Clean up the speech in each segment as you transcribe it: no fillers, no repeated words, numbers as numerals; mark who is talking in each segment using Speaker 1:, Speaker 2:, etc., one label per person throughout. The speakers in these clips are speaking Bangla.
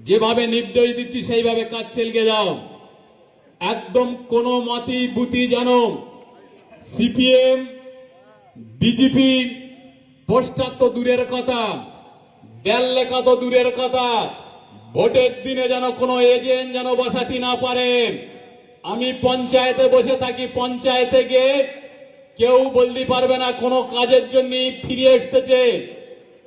Speaker 1: যেভাবে নির্দেশ দিচ্ছি সেইভাবে কাজ চালিয়ে যাও। একদম কোনো মতি বুতি যেন সিপিএম বিজেপি পোস্টার তো দূরের কথা, দেল লেখা তো দূরের কথা, ভোটের দিনে যেন কোনো এজেন্ট যেন বসাতে না পারে। আমি পঞ্চায়েতে বসে থাকি, পঞ্চায়েতে গিয়ে কেউ বলতে পারবে না কোনো কাজের জন্য ফিরে এসতেছে।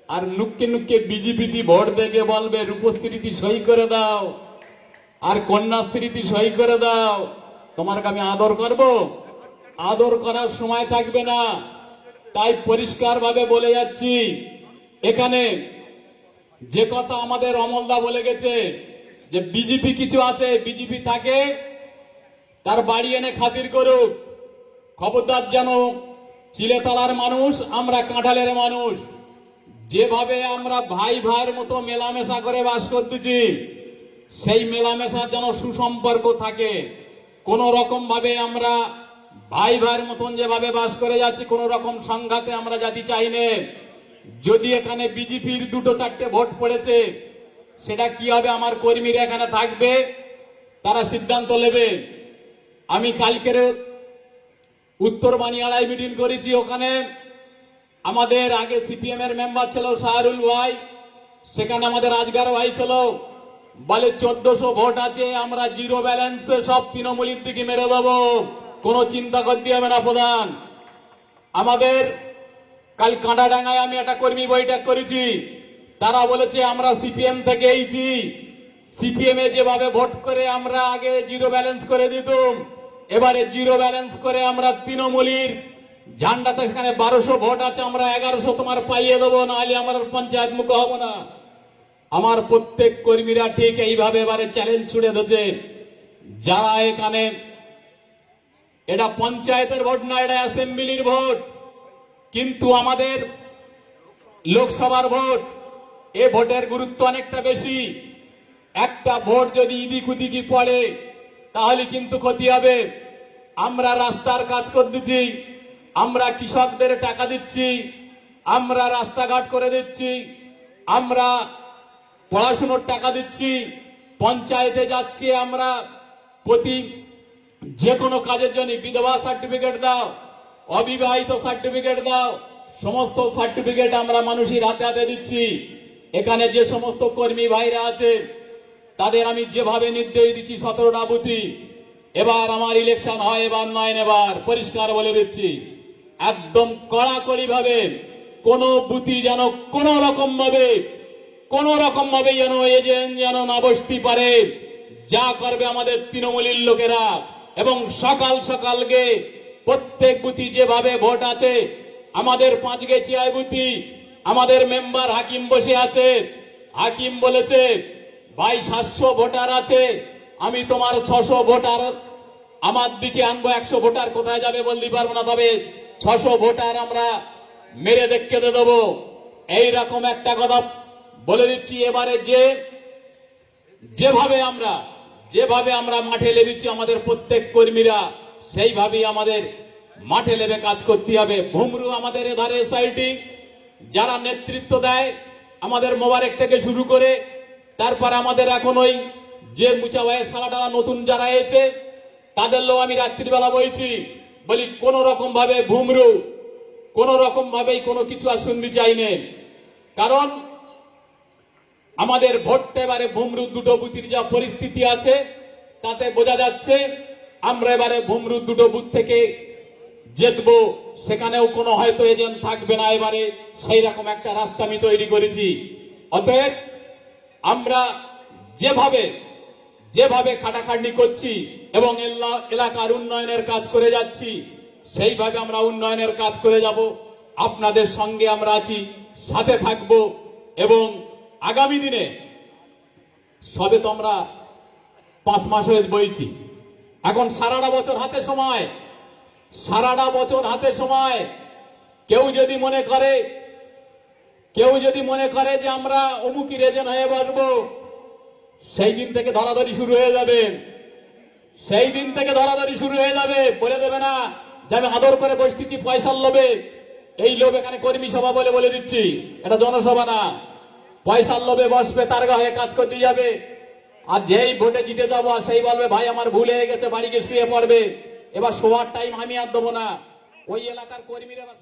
Speaker 1: আর নুক্কে নুক্কে বিজেপি ভোট দেখে বলবে রূপশ্রীতি সই করে দাও আর কন্যাশ্রীতি সই করে দাও। তোমাকে আমি আদর করব? আদর করার সময় থাকবে না। তাই পরিষ্কারভাবে বলে যাচ্ছি, এখানে যে কথা আমাদের অমলদা বলে গেছে যে বিজেপি কিছু আছে, বিজেপি থাকে তার বাড়ি এনে খাতির করুক। খবরদার যেন চিলেতলার মানুষ, আমরা কাঁঠালের মানুষ, যেভাবে আমরা ভাই ভাইয়ের মতো মেলামেশা করে বাস করতেছি, সেই মেলামেশার যেন সুসম্পর্ক থাকে। কোন রকম ভাবে আমরা ভাই ভাইয়ের মতন যেভাবে বাস করে যাচ্ছি, কোন রকম সংঘাতে আমরা যেতে চাই না। যদি এখানে বিজেপির দুটো চারটে ভোট পড়েছে, সেটা কি হবে? আমার কর্মীরা এখানে থাকবে, তারা সিদ্ধান্ত নেবে। আমি কালকের উত্তর বানিয়াড়ায় মিটিং করেছি, ওখানে আমাদের আগে সিপিএম এর মেম্বার ছিল শাহরুল ভাই, সেখানে আমাদের আজগার ভাই ছিল, বলে 1400 ভোট আছে, আমরা জিরো ব্যালেন্সে সব তৃণমূলের দিকে মেরে দেবো, কোনো চিন্তা করতে হবে না প্রধান। আমাদের কাল কাঁটাডাঙ্গায় আমি একটা কর্মী বৈঠক করেছি, তারা বলেছে আমরা সিপিএম থেকে এইছি, সিপিএম এ যেভাবে ভোট করে আমরা আগে জিরো ব্যালেন্স করে দিতাম, এবারে জিরো ব্যালেন্স করে আমরা তৃণমূলীর ঝান্ডাতে সেখানে 1200 ভোট আছে, আমরা 1100 তোমার পাইয়ে দেবো, নাহলে আমার পঞ্চায়েত মুখ হবো না। আমার প্রত্যেক কর্মীরা ঠিক এইভাবে এবারে চ্যালেঞ্জ ছুড়ে দিয়েছে, যারা এখানে, এটা পঞ্চায়েতের ভোট না, এটা অ্যাসেম্বলির ভোট, কিন্তু আমাদের লোকসভার ভোট, এ ভোটের গুরুত্ব অনেকটা বেশি। একটা ভোট যদি ইদিক উদিকি পড়ে তাহলে কিন্তু ক্ষতি হবে। আমরা রাস্তার কাজ করতেছি, আমরা কৃষকদের টাকা দিচ্ছি, আমরা রাস্তাঘাট করে দিচ্ছি, আমরা পড়াশুনোর টাকা দিচ্ছি, পঞ্চায়েতে যাচ্ছি, আমরা প্রতি যে কোনো কাজের জন্য বিধবা সার্টিফিকেট দাও, অবিবাহিত সার্টিফিকেট দাও, সমস্ত সার্টিফিকেট আমরা মানুষের হাতে হাতে দিচ্ছি। এখানে যে সমস্ত কর্মী ভাইরা আছে তাদের আমি যেভাবে নির্দেশ দিচ্ছি 17টা বুথি, এবার আমার ইলেকশন হয়, এবার নয়, এবার পরিষ্কার বলে দিচ্ছি, একদম কড়াকড়ি ভাবে কোন বুথি যেন কোন রকম ভাবে যেন এজেন্ট যেন না বসতে পারে। যা করবে আমাদের তৃণমূলের লোকেরা, এবং সকাল সকাল গে প্রত্যেক বুথি যেভাবে ভোট আছে, আমাদের 5 গেছিয়ায় বুথি আমাদের মেম্বার হাকিম বসে আছে, হাকিম বলেছে ভাই 700 ভোটার আছে, আমি তোমার 600 ভোটার আমার দিকে আনবো, 100 ভোটার কোথায় যাবে বলতে পারবো না, তবে 600 ভোটার আমরা মেরে দেখতে দেবো। এইরকম একটা কথা বলে দিচ্ছি। এবারে যেভাবে আমরা মাঠে লেগেছি, আমাদের প্রত্যেক কর্মীরা সেইভাবেই আমাদের মাঠে লেবে কাজ করতে হবে। ভুমরু আমাদের এধারে এসআইটি যারা নেতৃত্ব দেয়, আমাদের মোবারক থেকে শুরু করে, তারপর আমাদের এখন ওই যে মুচা ভাইয়ের সালাটা নতুন যারা এসেছে, তাদের লোক আমি রাত্রিবেলা বলছি, বলি কোন রকম ভাবে ভুমরু কোন রকম ভাবেই কোনো কিছু আর শুনতে চাইনে, কারণ আমাদের ভোটটা এবারে ভুমরু দুটো বুথের যা পরিস্থিতি আছে তাতে বোঝা যাচ্ছে আমরা এবারে ভুমরু দুটো বুথ থেকে জিতবো, সেখানেও কোনো হয়তো এজেন্ট থাকবে না। এবারে সেই রকম একটা রাস্তা আমি তৈরি করেছি। অতএব আমরা যেভাবে খাটাখাটনি করছি এবং এলাকার উন্নয়নের কাজ করে যাচ্ছি, সেইভাবে আমরা উন্নয়নের কাজ করে যাব। আপনাদের সঙ্গে আমরা আছি, সাথে থাকব, এবং আগামী দিনে সবে তো আমরা 5 মাস হয়ে বইছি, এখন সারাটা বছর হাতে সময়। কেউ যদি মনে করে যে আমরা অমুকি রেজেন্ট হয়ে বসবো, সেই দিন থেকে ধরাধরি শুরু হয়ে যাবে। বলে দেবে না যে আমি আদর করে বসতেছি পয়সার লোভে, এই লোভ এখানে কর্মী সভা বলে দিচ্ছি, এটা জনসভা না। পয়সার লোভে বসবে, তার গায়ে কাজ করতে যাবে। আর যেই ভোটে জিতে যাবো আর সেই বলবে ভাই আমার ভুল হয়ে গেছে, বাড়ি গিয়ে শুয়ে পড়বে, এবার শোয়ার টাইম আমি আর দেবো না। ওই এলাকার কর্মীরা এবার